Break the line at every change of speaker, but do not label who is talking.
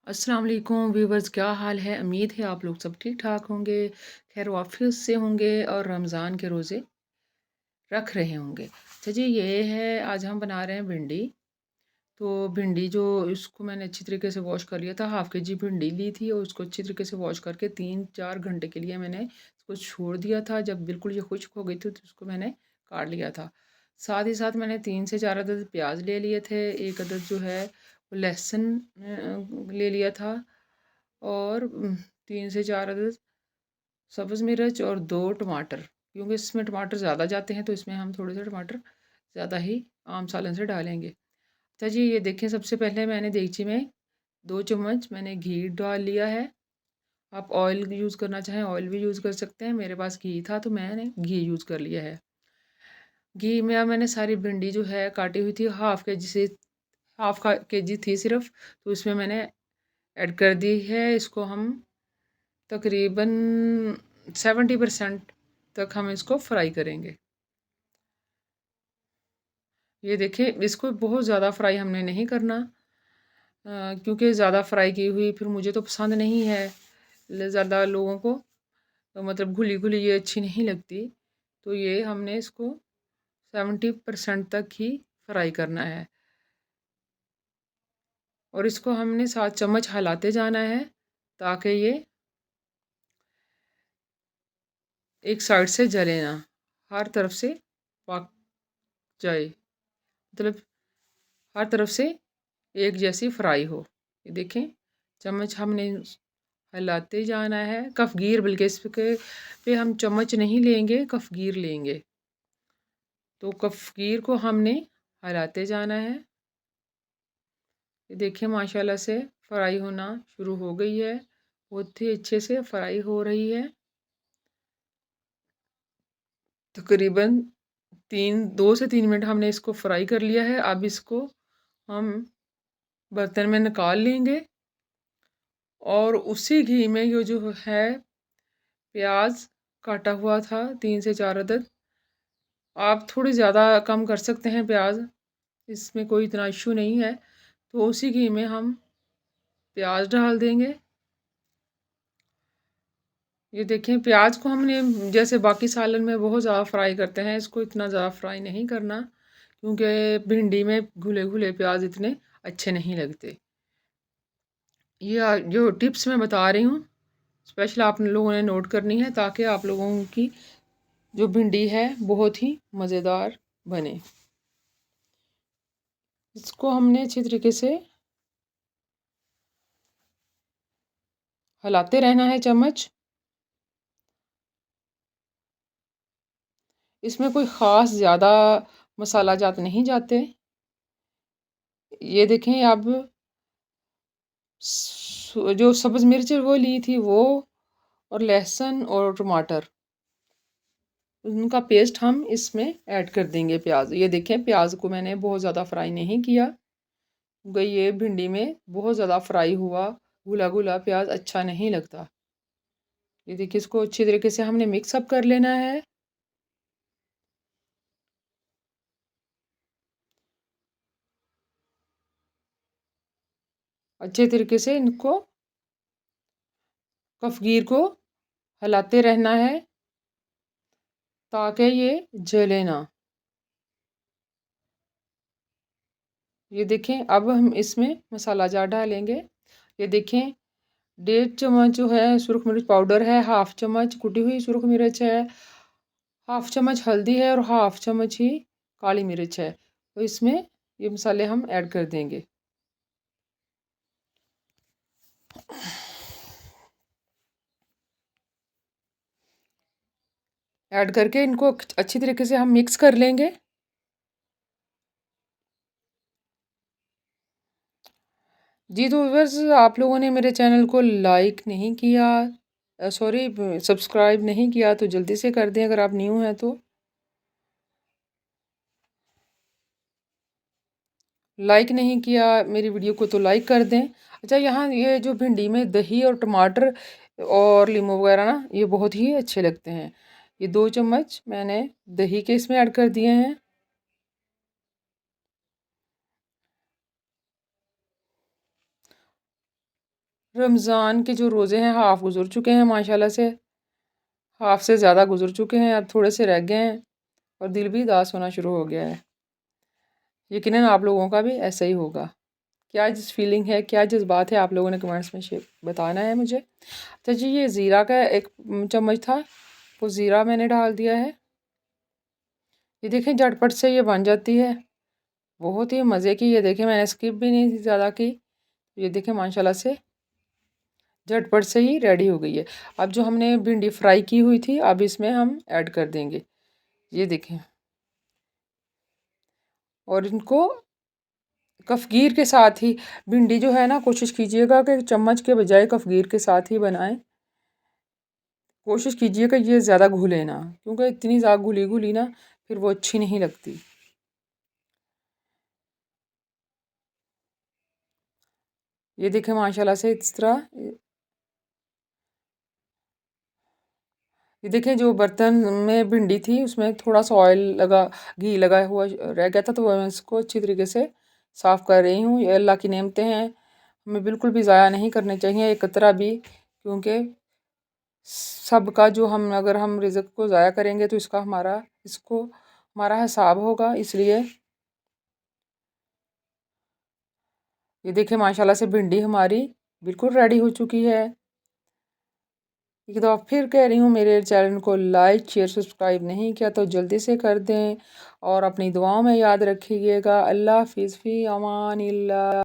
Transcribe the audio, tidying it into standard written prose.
अस्सलाम वालेकुम व्यूवर्स, क्या हाल है। उम्मीद है आप लोग सब ठीक ठाक होंगे, खैर वाफियत से होंगे और रमज़ान के रोज़े रख रहे होंगे। अच्छा जी, ये है आज हम बना रहे हैं भिंडी। तो भिंडी जो इसको मैंने अच्छी तरीके से वॉश कर लिया था, हाफ़ के जी भिंडी ली थी और उसको अच्छी तरीके से वॉश करके 3-4 घंटे के लिए मैंने इसको छोड़ दिया था। जब बिल्कुल ये खुश्क हो गई थी तो उसको मैंने काट लिया था। साथ ही साथ मैंने 3 से 4 अदद प्याज ले लिए थे, 1 अदद जो है वो लहसुन ले लिया था और 3 से 4 अदद सब्ज़ मिर्च और 2 टमाटर, क्योंकि इसमें टमाटर ज़्यादा जाते हैं तो इसमें हम थोड़े से टमाटर ज़्यादा ही आम सालन से डालेंगे। अच्छा जी, ये देखें, सबसे पहले मैंने देगची में 2 चम्मच मैंने घी डाल लिया है। आप ऑयल यूज़ करना चाहें ऑयल भी यूज़ कर सकते हैं, मेरे पास घी था तो मैंने घी यूज़ कर लिया है। घी में अब मैंने सारी भिंडी जो है काटी हुई थी, हाफ़ के जी से हाफ़ के जी थी सिर्फ़, तो इसमें मैंने ऐड कर दी है। इसको हम तकरीबन 70% तक हम इसको फ्राई करेंगे। ये देखिए, इसको बहुत ज़्यादा फ्राई हमने नहीं करना, क्योंकि ज़्यादा फ्राई की हुई फिर मुझे तो पसंद नहीं है। ज़्यादा लोगों को तो मतलब घुली घुली ये अच्छी नहीं लगती। तो ये हमने इसको 70% तक ही फ्राई करना है और इसको हमने 7 चम्मच हिलाते जाना है ताकि ये एक साइड से जले ना, हर तरफ से पक जाए, मतलब हर तरफ से एक जैसी फ्राई हो। ये देखें, चम्मच हमने हिलाते जाना है, कफ़गीर, बल्कि इसके पे हम चम्मच नहीं लेंगे, कफ़गीर लेंगे। तो कफ़गीर को हमने हिलाते जाना है। ये देखिए, माशाल्लाह से फ्राई होना शुरू हो गई है, बहुत ही अच्छे से फ्राई हो रही है। तकरीबन 2 से 3 मिनट हमने इसको फ्राई कर लिया है। अब इसको हम बर्तन में निकाल लेंगे और उसी घी में ये जो है प्याज काटा हुआ था 3 से 4 अदद, आप थोड़ी ज़्यादा कम कर सकते हैं प्याज, इसमें कोई इतना इशू नहीं है। तो उसी घी में हम प्याज डाल देंगे। ये देखें, प्याज को हमने जैसे बाकी सालन में बहुत ज़्यादा फ्राई करते हैं, इसको इतना ज़्यादा फ्राई नहीं करना, क्योंकि भिंडी में घुले घुले प्याज इतने अच्छे नहीं लगते। ये जो टिप्स मैं बता रही हूँ स्पेशल आप लोगों ने नोट करनी है, ताकि आप लोगों की जो भिंडी है बहुत ही मज़ेदार बने। इसको हमने अच्छी तरीके से हिलाते रहना है चम्मच। इसमें कोई ख़ास ज़्यादा मसाला जात नहीं जाते। ये देखें, अब जो सब्ज़ मिर्च वो ली थी वो, और लहसुन और टमाटर, उनका पेस्ट हम इसमें ऐड कर देंगे। प्याज, ये देखें, प्याज को मैंने बहुत ज़्यादा फ्राई नहीं किया, क्योंकि ये भिंडी में बहुत ज़्यादा फ्राई हुआ घुला घुला प्याज अच्छा नहीं लगता। ये देखिए, इसको अच्छी तरीके से हमने मिक्स अप कर लेना है। अच्छे तरीके से इनको कफ़गीर को हिलाते रहना है ताकि ये जले ना। ये देखें, अब हम इसमें मसाला जार डालेंगे। ये देखें, 1.5 चम्मच जो है सुरख मिर्च पाउडर है, हाफ़ चम्मच कुटी हुई सुरख मिर्च है, हाफ़ चम्मच हल्दी है और हाफ़ चम्मच ही काली मिर्च है। तो इसमें ये मसाले हम ऐड कर देंगे। ऐड करके इनको अच्छी तरीके से हम मिक्स कर लेंगे। जी, तो व्यूअर्स, आप लोगों ने मेरे चैनल को लाइक नहीं किया, सॉरी, सब्सक्राइब नहीं किया, तो जल्दी से कर दें अगर आप न्यू हैं तो। लाइक नहीं किया मेरी वीडियो को तो लाइक कर दें। अच्छा, यहाँ ये जो भिंडी में दही और टमाटर और लीमू वगैरह ना, ये बहुत ही अच्छे लगते हैं। ये 2 चम्मच मैंने दही के इसमें ऐड कर दिए हैं। रमज़ान के जो रोज़े हैं हाफ़ गुज़र चुके हैं माशाल्लाह से, हाफ़ से ज़्यादा गुज़र चुके हैं, अब थोड़े से रह गए हैं और दिल भी उदास होना शुरू हो गया है। यकीनन आप लोगों का भी ऐसा ही होगा। क्या जिस फीलिंग है, क्या जज़्बात है, आप लोगों ने कमेंट्स में बताना है मुझे। अच्छा जी, ये ज़ीरा का एक चम्मच था, वो ज़ीरा मैंने डाल दिया है। ये देखें झटपट से ये बन जाती है, बहुत ही मज़े की। ये देखें मैंने स्किप भी नहीं ज़्यादा की। ये देखें माशाल्लाह से झटपट से ही रेडी हो गई है। अब जो हमने भिंडी फ्राई की हुई थी, अब इसमें हम ऐड कर देंगे। ये देखें, और इनको कफ़गीर के साथ ही, भिंडी जो है ना, कोशिश कीजिएगा कि चम्मच के बजाय कफ़गीर के साथ ही बनाएं। कोशिश कीजिएगा ये ज़्यादा घुले ना, क्योंकि इतनी ज़्यादा घुली घुली ना फिर वो अच्छी नहीं लगती। ये देखें माशाल्लाह से इस तरह। ये देखें जो बर्तन में भिंडी थी उसमें थोड़ा सा ऑयल लगा, घी लगा हुआ रह गया था, तो मैं इसको अच्छी तरीके से साफ़ कर रही हूँ। ये अल्लाह की नेमतें हैं, हमें बिल्कुल भी ज़ाया नहीं करने चाहिए एक कतरा भी, क्योंकि सबका जो हम, अगर हम रिज़्क को ज़ाया करेंगे तो इसको हमारा हिसाब होगा। इसलिए ये देखिए माशाल्लाह से भिंडी हमारी बिल्कुल रेडी हो चुकी है। एक दफ़ा फिर कह रही हूँ, मेरे चैनल को लाइक शेयर सब्सक्राइब नहीं किया तो जल्दी से कर दें और अपनी दुआओं में याद रखिएगा। अल्लाह हाफ़िज़, फ़ी अमानिल्लाह।